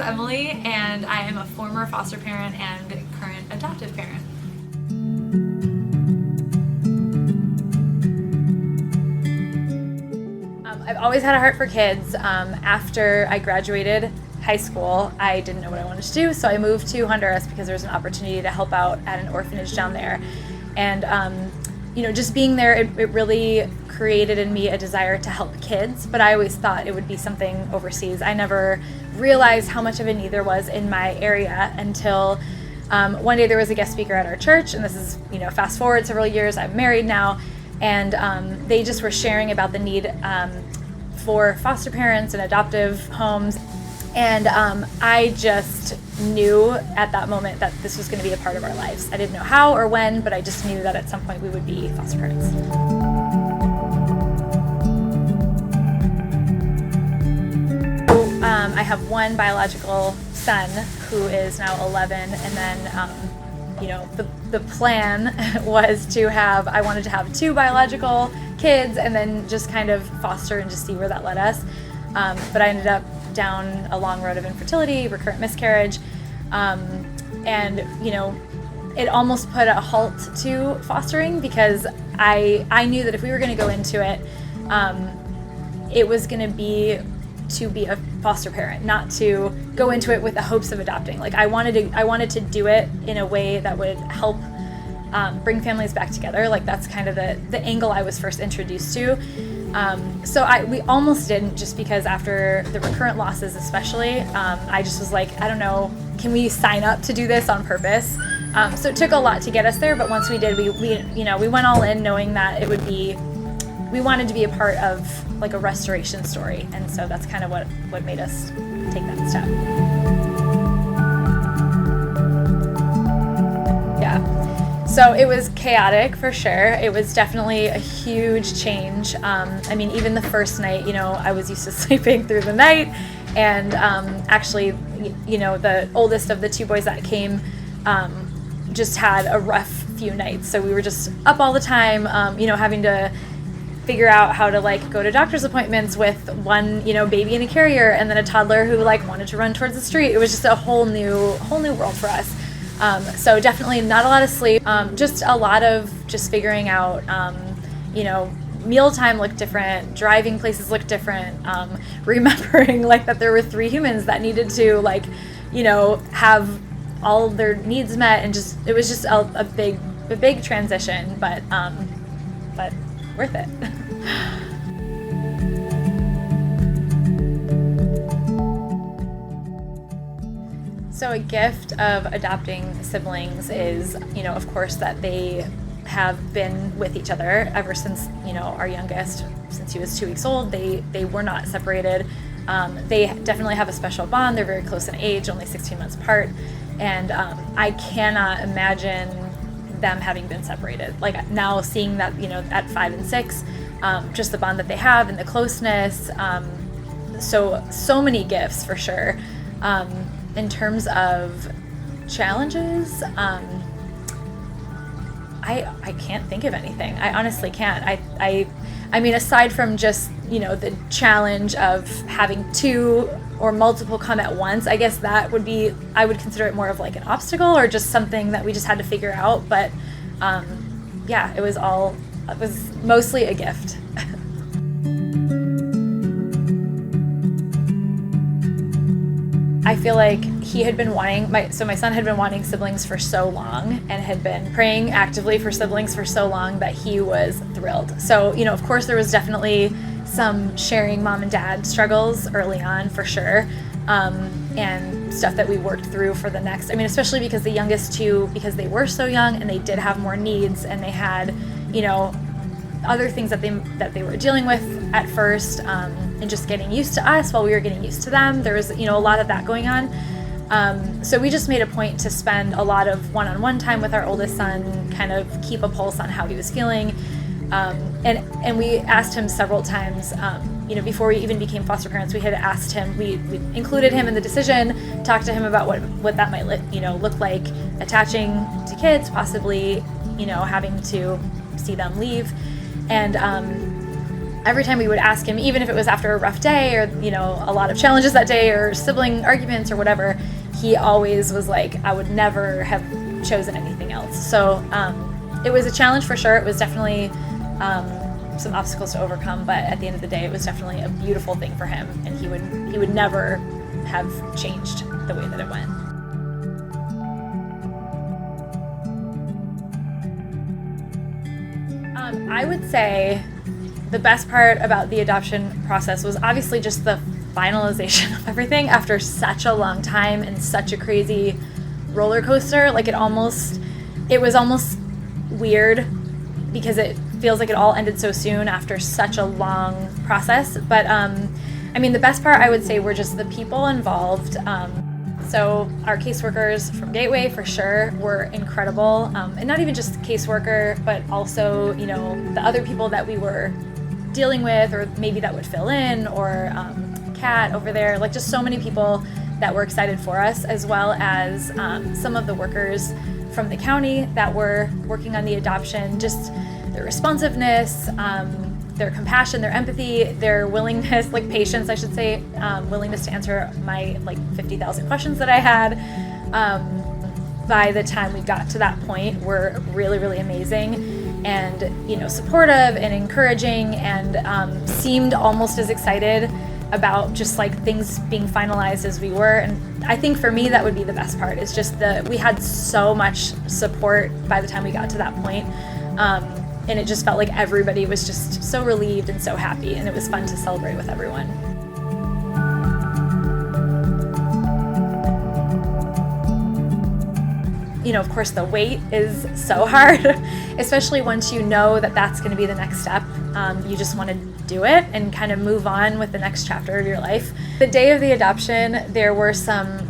Emily, and I am a former foster parent and current adoptive parent. I've always had a heart for kids. After I graduated high school, I didn't know what I wanted to do, so I moved to Honduras because there was an opportunity to help out at an orphanage down there. And just being there, it really created in me a desire to help kids, but I always thought it would be something overseas. I never realized how much of a need there was in my area until one day there was a guest speaker at our church, and this is, fast forward several years, I'm married now, and they just were sharing about the need for foster parents and adoptive homes. And I just knew at that moment that this was going to be a part of our lives. I didn't know how or when, but I just knew that at some point we would be foster parents. I have one biological son who is now 11, and then the plan was I wanted to have 2 biological kids and then just kind of foster and just see where that led us. But I ended up down a long road of infertility, recurrent miscarriage, and it almost put a halt to fostering because I knew that if we were going to go into it, it was going to be a foster parent, not to go into it with the hopes of adopting. Like I wanted to do it in a way that would help bring families back together. Like that's kind of the angle I was first introduced to. So we almost didn't, just because after the recurrent losses especially, I just was like, I don't know, can we sign up to do this on purpose? So it took a lot to get us there, but once we did, we went all in knowing that we wanted to be a part of like a restoration story, and so that's kind of what made us take that step. Yeah. So it was chaotic for sure. It was definitely a huge change. Even the first night, I was used to sleeping through the night, and actually, the oldest of the 2 boys that came just had a rough few nights. So we were just up all the time, having to figure out how to go to doctor's appointments with one, baby in a carrier, and then a toddler who wanted to run towards the street. It was just a whole new world for us. So definitely not a lot of sleep, just a lot of just figuring out, mealtime looked different, driving places looked different, remembering that there were 3 humans that needed to have all their needs met, and it was just a big transition, but worth it. So a gift of adopting siblings is, of course, that they have been with each other ever since, our youngest, since he was 2 weeks old. They were not separated. They definitely have a special bond. They're very close in age, only 16 months apart. And I cannot imagine them having been separated. Now seeing that, at 5 and 6, just the bond that they have and the closeness. So many gifts for sure. In terms of challenges, I can't think of anything. I honestly can't. Aside from just, the challenge of having 2 or multiple come at once, I guess that would be, I would consider it more of an obstacle or just something that we just had to figure out. But it was mostly a gift. I feel like he had been my son had been wanting siblings for so long and had been praying actively for siblings for so long that he was thrilled. So, of course there was definitely some sharing mom and dad struggles early on for sure. And stuff that we worked through for the next, especially because the youngest 2, because they were so young and they did have more needs and they had, other things that they were dealing with at first, and just getting used to us while we were getting used to them. There was, a lot of that going on. So we just made a point to spend a lot of one-on-one time with our oldest son, kind of keep a pulse on how he was feeling. And we asked him several times, before we even became foster parents, we had asked him, we included him in the decision, talked to him about what that might look like, attaching to kids, possibly, having to see them leave. And every time we would ask him, even if it was after a rough day or, you know, a lot of challenges that day or sibling arguments or whatever, he always was like, I would never have chosen anything else. So it was a challenge for sure. It was definitely some obstacles to overcome, but at the end of the day, it was definitely a beautiful thing for him, and he would never have changed the way that it went. I would say the best part about the adoption process was obviously just the finalization of everything after such a long time and such a crazy roller coaster. Like it was almost weird because it feels like it all ended so soon after such a long process. But I mean, the best part I would say were just the people involved. So our caseworkers from Gateway for sure were incredible, and not even just caseworker, but also, you know, the other people that we were dealing with, or maybe that would fill in, or Kat over there, like just so many people that were excited for us, as well as some of the workers from the county that were working on the adoption, just their responsiveness, their compassion, their empathy, their willingness, like patience, I should say, willingness to answer my like 50,000 questions that I had. By the time we got to that point, were really, really amazing, and, you know, supportive and encouraging, and seemed almost as excited about just like things being finalized as we were. And I think for me that would be the best part, is just we had so much support by the time we got to that point. And it just felt like everybody was just so relieved and so happy, and it was fun to celebrate with everyone. You know, of course, the wait is so hard, especially once you know that that's going to be the next step. You just want to do it and kind of move on with the next chapter of your life. The day of the adoption,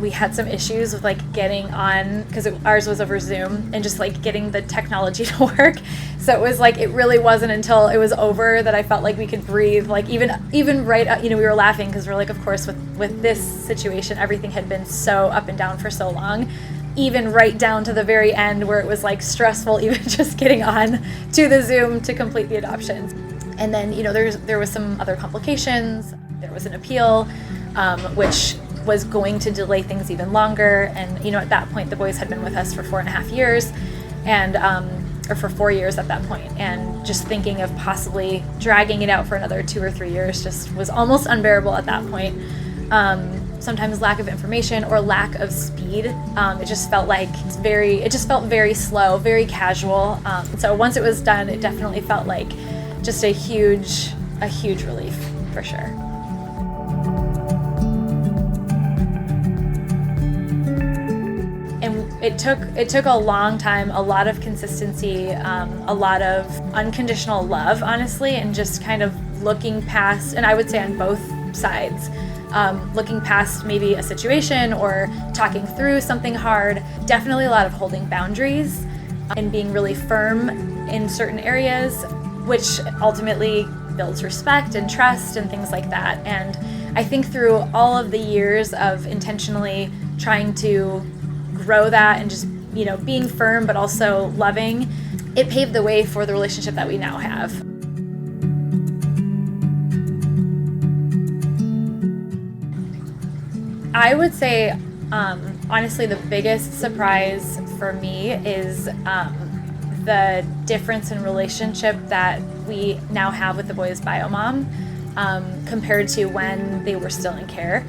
we had some issues with like getting on, because ours was over Zoom, and just like getting the technology to work. So it was like, it really wasn't until it was over that I felt like we could breathe. Like even right, you know, we were laughing because we're like, of course, with this situation, everything had been so up and down for so long. Even right down to the very end where it was like stressful, even just getting on to the Zoom to complete the adoptions. And then, you know, there was some other complications. There was an appeal, which was going to delay things even longer. And, you know, at that point, the boys had been with us for 4.5 years, and or for 4 years at that point. And just thinking of possibly dragging it out for another 2 or 3 years just was almost unbearable at that point. Sometimes lack of information or lack of speed. It just felt very slow, very casual. So once it was done, it definitely felt like just a huge relief for sure. And it took a long time, a lot of consistency, a lot of unconditional love, honestly, and just kind of looking past, and I would say on both sides, looking past maybe a situation or talking through something hard. Definitely a lot of holding boundaries and being really firm in certain areas, which ultimately builds respect and trust and things like that. And I think through all of the years of intentionally trying to grow that and just, you know, being firm but also loving, it paved the way for the relationship that we now have. I would say, honestly, the biggest surprise for me is the difference in relationship that we now have with the boys' biomom compared to when they were still in care.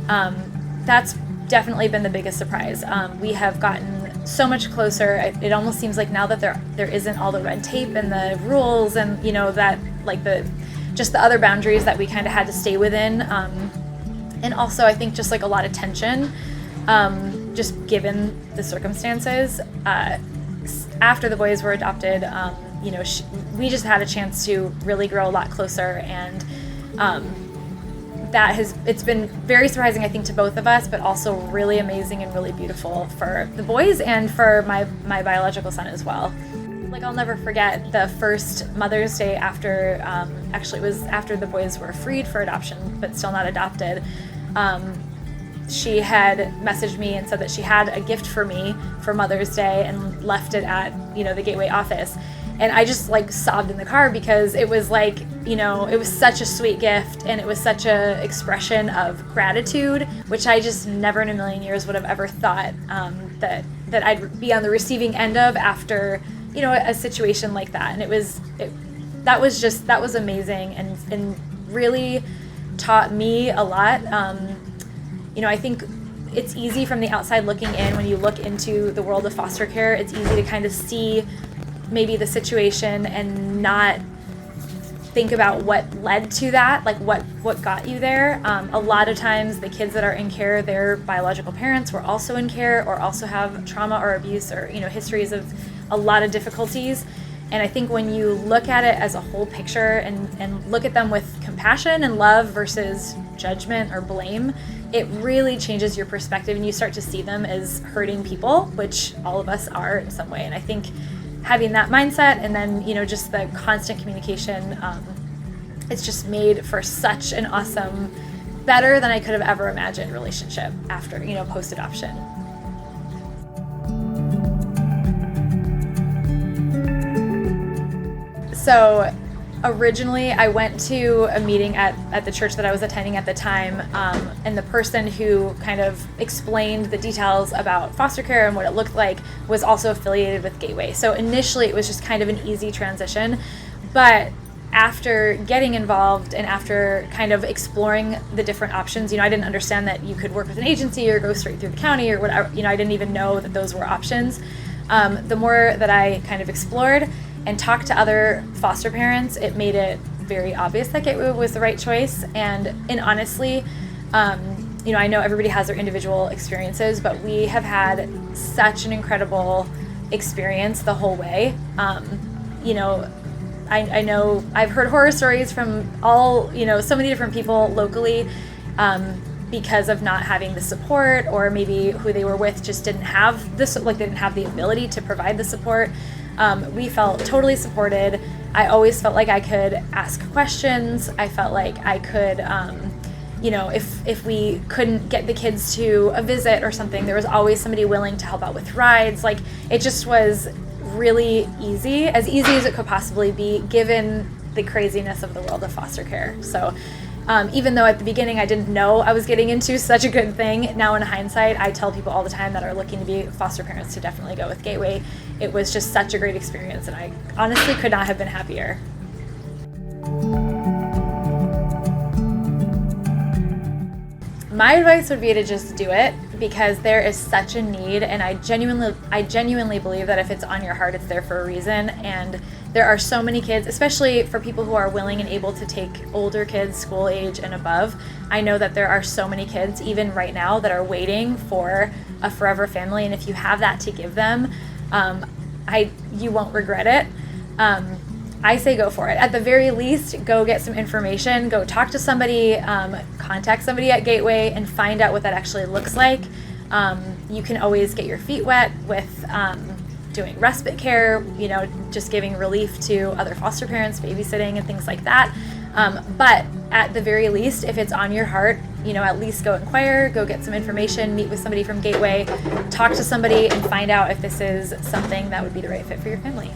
That's definitely been the biggest surprise. We have gotten so much closer. It almost seems like now that there isn't all the red tape and the rules and, you know, that like the other boundaries that we kind of had to stay within. And also, I think just like a lot of tension, just given the circumstances. After the boys were adopted, you know, we just had a chance to really grow a lot closer, and it's been very surprising, I think, to both of us, but also really amazing and really beautiful for the boys and for my biological son as well. Like, I'll never forget the first Mother's Day after, actually it was after the boys were freed for adoption, but still not adopted. She had messaged me and said that she had a gift for me for Mother's Day and left it at, you know, the Gateway office. And I just like sobbed in the car because it was like, you know, it was such a sweet gift and it was such a expression of gratitude, which I just never in a million years would have ever thought that I'd be on the receiving end of after, you know, a situation like that. And that was amazing and really taught me a lot. You know, I think it's easy from the outside looking in when you look into the world of foster care. It's easy to kind of see maybe the situation and not think about what led to that, like what got you there. A lot of times the kids that are in care, their biological parents were also in care or also have trauma or abuse or, you know, histories of a lot of difficulties. And I think when you look at it as a whole picture and look at them with compassion and love versus judgment or blame, it really changes your perspective and you start to see them as hurting people, which all of us are in some way. And I think having that mindset and then, you know, just the constant communication, it's just made for such an awesome, better than I could have ever imagined relationship after, you know, post-adoption. So originally I went to a meeting at the church that I was attending at the time, and the person who kind of explained the details about foster care and what it looked like was also affiliated with Gateway. So initially it was just kind of an easy transition, but after getting involved and after kind of exploring the different options, you know, I didn't understand that you could work with an agency or go straight through the county or whatever, you know, I didn't even know that those were options. The more that I kind of explored and talked to other foster parents, it made it very obvious that Gateway was the right choice. And honestly, you know, I know everybody has their individual experiences, but we have had such an incredible experience the whole way. You know, I know I've heard horror stories from all, you know, so many different people locally, because of not having the support, or maybe who they were with just didn't have this, like they didn't have the ability to provide the support. We felt totally supported. I always felt like I could ask questions. I felt like I could, you know, if we couldn't get the kids to a visit or something, there was always somebody willing to help out with rides. Like, it just was really easy as it could possibly be, given the craziness of the world of foster care. So even though at the beginning I didn't know I was getting into such a good thing, now in hindsight, I tell people all the time that are looking to be foster parents to definitely go with Gateway. It was just such a great experience, and I honestly could not have been happier. My advice would be to just do it, because there is such a need, and I genuinely believe that if it's on your heart, it's there for a reason. And there are so many kids, especially for people who are willing and able to take older kids, school age and above. I know that there are so many kids, even right now, that are waiting for a forever family, and if you have that to give them, you won't regret it. I say go for it. At the very least, go get some information, go talk to somebody, contact somebody at Gateway and find out what that actually looks like. You can always get your feet wet with doing respite care, you know, just giving relief to other foster parents, babysitting and things like that. But at the very least, if it's on your heart, you know, at least go inquire, go get some information, meet with somebody from Gateway, talk to somebody and find out if this is something that would be the right fit for your family.